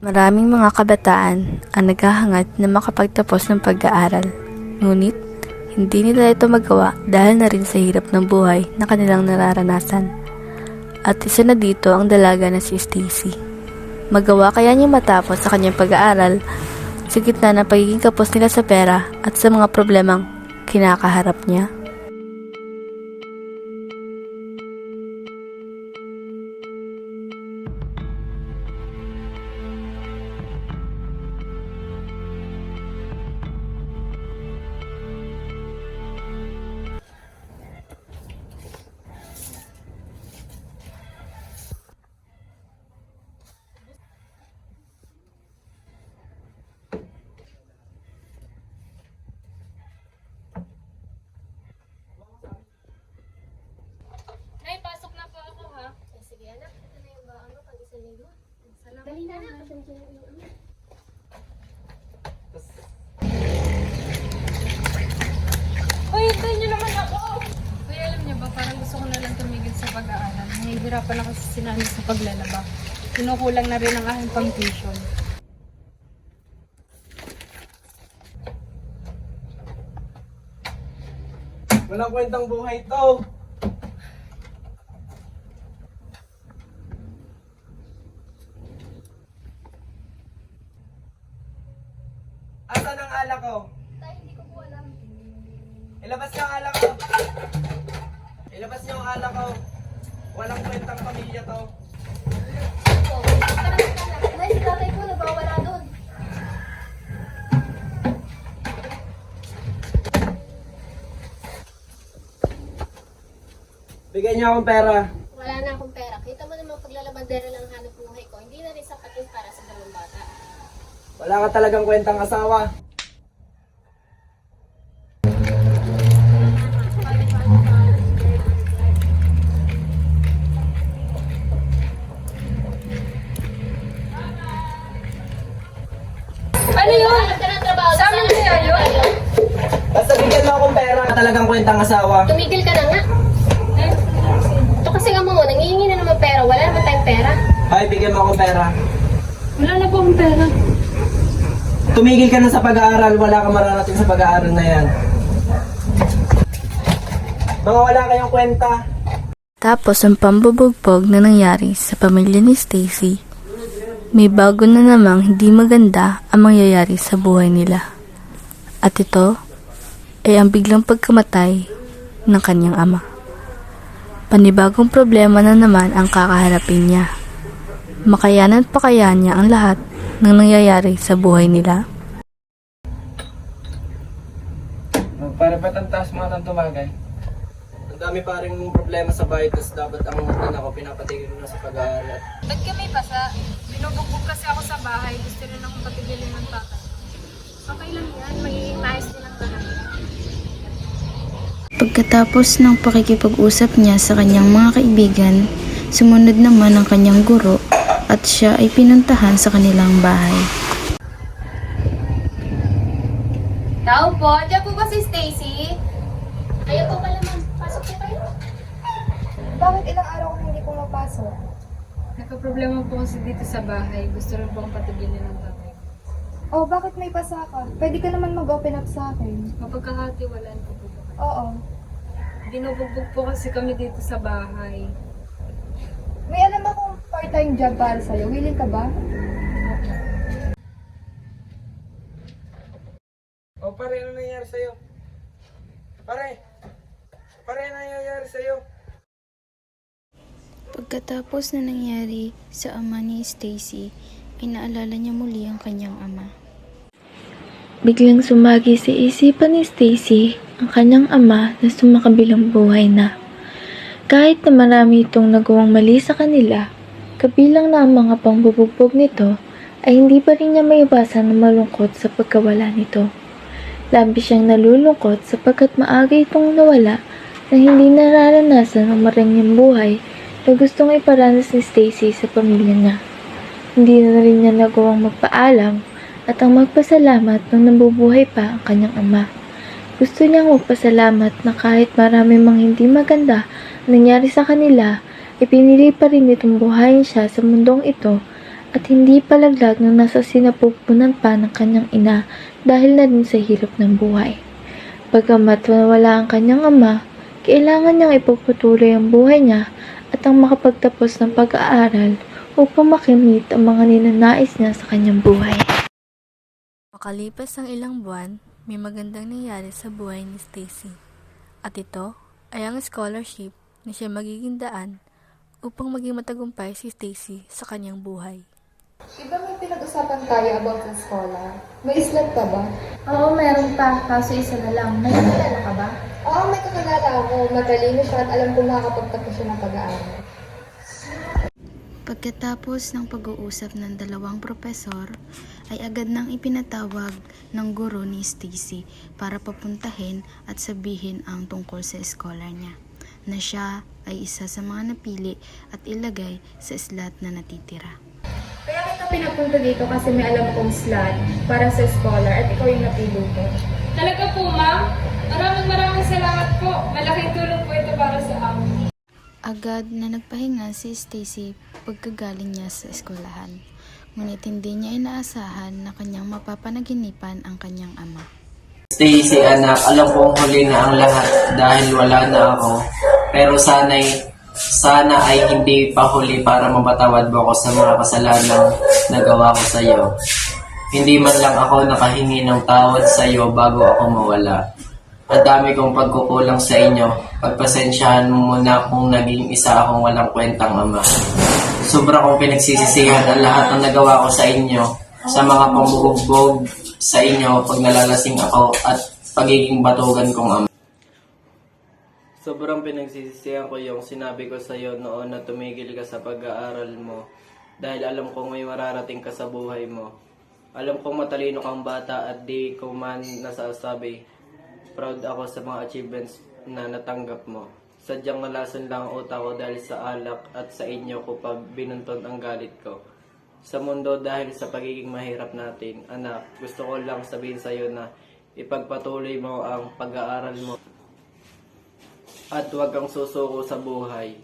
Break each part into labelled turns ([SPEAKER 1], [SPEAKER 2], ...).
[SPEAKER 1] Maraming mga kabataan ang naghahangad na makapagtapos ng pag-aaral. Ngunit, hindi nila ito magawa dahil na rin sa hirap ng buhay na kanilang nararanasan. At isa na dito ang dalaga na si Stacy. Magawa kaya niya matapos sa kanyang pag-aaral sa gitna ng pagiging kapos nila sa pera at sa mga problemang kinakaharap niya?
[SPEAKER 2] Nay, pasok na po ako ha. Ay, sige anak, ito na yung ano, pag isang linggo. Salamat. Dali na anak, pasensya na yung ano. Uy, hintayin niyo naman ako! Uy, alam niyo ba, parang gusto ko na lang tumigil sa pag-aaral. Nahihirapan ako sa sinanay sa paglalaba. Kinukulang na rin ang aking pang-tuition.
[SPEAKER 3] Walang kwentang buhay to. Asan ang alak ko?
[SPEAKER 2] Tay, hindi ko po alam.
[SPEAKER 3] Ilabas niyo ang alak ko. Ilabas niyo ang alak ko. Walang kwentang pamilya to.
[SPEAKER 2] Oh, tara na anak. Nay, si tatay ko nabawala doon.
[SPEAKER 3] Bigyan niyo akong pera.
[SPEAKER 2] Wala na akong pera. Kita mo naman paglalabandera lang ang hanap buhay ko. Hindi na rin sapat yun para sa dalawang bata.
[SPEAKER 3] Wala ka talagang kwentang asawa.
[SPEAKER 2] Ano yun? Sa amin kaya yun?
[SPEAKER 3] Basta bigyan mo akong pera. Talagang kwentang asawa.
[SPEAKER 2] Tumigil ka na nga. Ito kasi nga mo, nangihingi na naman pera. Wala naman tayong pera.
[SPEAKER 3] Ay, bigyan mo akong pera.
[SPEAKER 2] Wala na po akong pera.
[SPEAKER 3] Tumigil ka na sa pag-aaral. Wala kang mararating sa pag-aaral na yan. Mga wala kayong kwenta.
[SPEAKER 1] Tapos ang pambubugbog na nangyari sa pamilya ni Stacy, may bago na namang hindi maganda ang mangyayari sa buhay nila. At ito ay ang biglang pagkamatay ng kanyang ama. Panibagong problema na naman ang kakaharapin niya. Makayanan pa kaya niya ang lahat ng nangyayari sa buhay nila?
[SPEAKER 3] Para ba't ang taas mga nang tumagay? Ang dami pa rin problema sa bahay, tapos dapat ang anak ko pinapatigil na sa pag-aaral.
[SPEAKER 2] Ba't kami basa? Binubugbog kasi ako sa bahay. Gusto rin akong patigilin ng tatay. Okay lang yan. Magiging maayos din ang lahat.
[SPEAKER 4] Pagkatapos ng pakikipag-usap niya sa kanyang mga kaibigan, sumunod naman ang kanyang guro at siya ay pinuntahan sa kanilang bahay.
[SPEAKER 2] Tao po, diyan po ba si Stacy? Ayaw po pala ma'am. Pasok po kayo.
[SPEAKER 5] Bakit ilang araw kung hindi pumapasok?
[SPEAKER 2] Nagka-problema po kasi dito sa bahay. Gusto rin po akong patigilin ng tatay.
[SPEAKER 5] Oh, bakit may pasa ka? Pwede ka naman mag-open up sa akin.
[SPEAKER 2] Mapagkakatiwalaan ko po ba?
[SPEAKER 5] Oo.
[SPEAKER 2] Binubugbog po kasi kami dito sa bahay.
[SPEAKER 5] May alam akong part-time job para sa'yo. Willing ka ba?
[SPEAKER 3] O pare, ano nangyayari sa'yo? Pare! Pare, ano nangyayari sa'yo?
[SPEAKER 4] Pagkatapos na nangyari sa ama ni Stacy, inaalala niya muli ang kanyang ama.
[SPEAKER 1] Biglang sumagi sa isipan ni Stacy ang kanyang ama na sumakabilang buhay na. Kahit na marami itong nagawang mali sa kanila, kabilang na ang mga pangbubugbog nito, ay hindi pa rin niya maiwasan na malungkot sa pagkawala nito. Labis siyang nalulungkot sapagkat maaga itong nawala na hindi nararanasan ang marangyang buhay na gustong iparanas ni Stacy sa pamilya niya. Hindi na rin niya nagawang magpaalam at ang magpasalamat nung nabubuhay pa ang kanyang ama. Gusto niyang magpasalamat na kahit marami mang hindi maganda nangyari sa kanila, ipinili pa rin itong buhayin siya sa mundong ito at hindi palaglag nang nasa sinapupunan pa ng kanyang ina dahil na din sa hirap ng buhay. Bagamat wala ang kanyang ama, kailangan niyang ipagpatuloy ang buhay niya at ang makapagtapos ng pag-aaral upang makamit ang mga ninanais niya sa kanyang buhay.
[SPEAKER 4] Makalipas ang ilang buwan, may magandang nangyari sa buhay ni Stacy. At ito ay ang scholarship na siya magiging daan upang maging matagumpay si Stacy sa kanyang buhay.
[SPEAKER 5] Diba may pinag-usapan tayo about sa scholar? May slot pa ba?
[SPEAKER 1] Oo, meron pa. Kaso isa na lang. May kakilala ka ba?
[SPEAKER 5] Oo, may kakilala ako. Matalino siya at alam ko makakapagtapos siya ng pag-aaral.
[SPEAKER 4] Pagkatapos ng pag-uusap ng dalawang profesor, ay agad nang ipinatawag ng guro ni Stacy para papuntahin at sabihin ang tungkol sa scholar niya, na siya ay isa sa mga napili at ilagay sa slot na natitira.
[SPEAKER 5] Kaya kita pinapunta dito kasi may alam kong slot para sa scholar at ikaw yung napili ko.
[SPEAKER 2] Talaga po, ma'am? Maraming salamat po. Malaking tulong po ito para sa amin.
[SPEAKER 4] Agad na nagpahinga si Stacy pagkagaling niya sa eskwelahan. Ngunit hindi niya inaasahan na kanyang mapapanaginipan ang kanyang ama.
[SPEAKER 3] Stacy anak, alam kong huli na ang lahat dahil wala na ako. Pero sana ay hindi pa huli para mapatawad mo ako sa mga kasalanang nagawa ko sa iyo. Hindi man lang ako nakahingi ng tawad sa iyo bago ako mawala. Ang dami kong pagkukulang sa inyo. Pagpasensyahan mo muna kung naging isa akong walang kwentang ama. Sobra kong pinagsisisihan ang lahat ng nagawa ko sa inyo, sa mga pambubugbog sa inyo pag nalalasing ako at pagiging batugan kong ama. Sobrang pinagsisisihan ko yung sinabi ko sa iyo noon na tumigil ka sa pag-aaral mo dahil alam kong may mararating ka sa buhay mo. Alam kong matalino kang bata at di ko man nasasabi. Proud ako sa mga achievements na natanggap mo. Sadyang nalason lang ang utak ko dahil sa alak at sa inyo ko pa binunton ang galit ko. Sa mundo dahil sa pagiging mahirap natin, anak, gusto ko lang sabihin sa iyo na ipagpatuloy mo ang pag-aaral mo at huwag kang susuko sa buhay.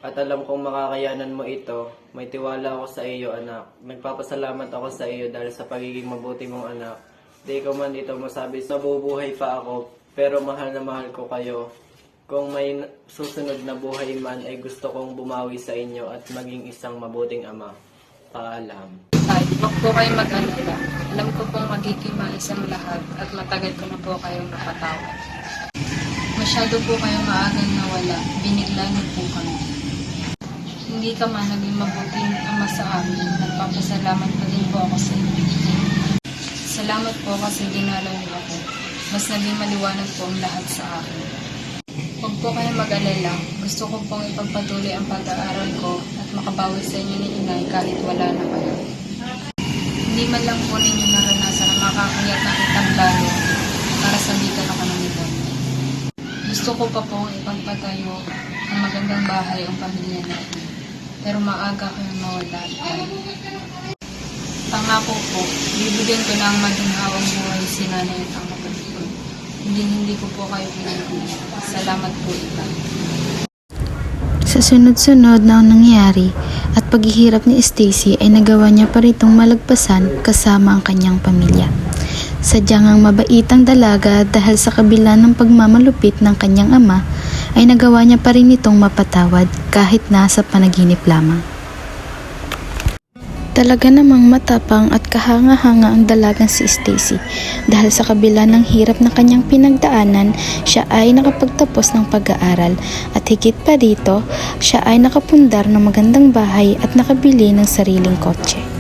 [SPEAKER 3] At alam kong makakayanan mo ito. May tiwala ako sa iyo, anak. Nagpapasalamat ako sa iyo dahil sa pagiging mabuti mong anak. Di ko man ito masabi, nabubuhay pa ako, pero mahal na mahal ko kayo. Kung may susunod na buhay man, ay gusto kong bumawi sa inyo at maging isang mabuting ama. Paalam.
[SPEAKER 2] Ay, huwag po kayo mag-alala. Alam ko pong magiging maisang lahat at matagal ko na po kayong napatawad. Masyado po kayong maagang nawala. Binigla niyo po kami. Hindi ka man naging mabuting ama sa amin. Nagpapasalamat pa din po ako sa inyo. Salamat po kasi dinalaw niyo ako. Mas naging maliwanag po ang lahat sa akin. Huwag po kayo mag-alala. Gusto ko pong ipagpatuloy ang pag-aaral ko at makabawi sa inyo ni Inay kahit wala na kayo. Hindi man lang po ninyo naranasan ang makakayat na kitang lalo para sabitan ako ng ito. Gusto ko pa pong ipagpatayo ang magandang bahay ang pamilya natin. Pero maaga kayong mawala at tayo. Pangako po, bibigyan ko ng maginhawang buhay si nanay at ang kapatid ko. Hindi ko po kayo pinagpili. Salamat po, Ita.
[SPEAKER 4] Sa sunod-sunod na nangyari at paghihirap ni Stacy ay nagawa niya pa ritong malagpasan kasama ang kanyang pamilya. Sadyang ang mabaitang dalaga dahil sa kabila ng pagmamalupit ng kanyang ama ay nagawa niya pa rin itong mapatawad kahit nasa panaginip lamang. Talaga namang matapang at kahanga-hanga ang dalagang si Stacy dahil sa kabila ng hirap na kanyang pinagdaanan, siya ay nakapagtapos ng pag-aaral at higit pa dito, siya ay nakapundar ng magandang bahay at nakabili ng sariling kotse.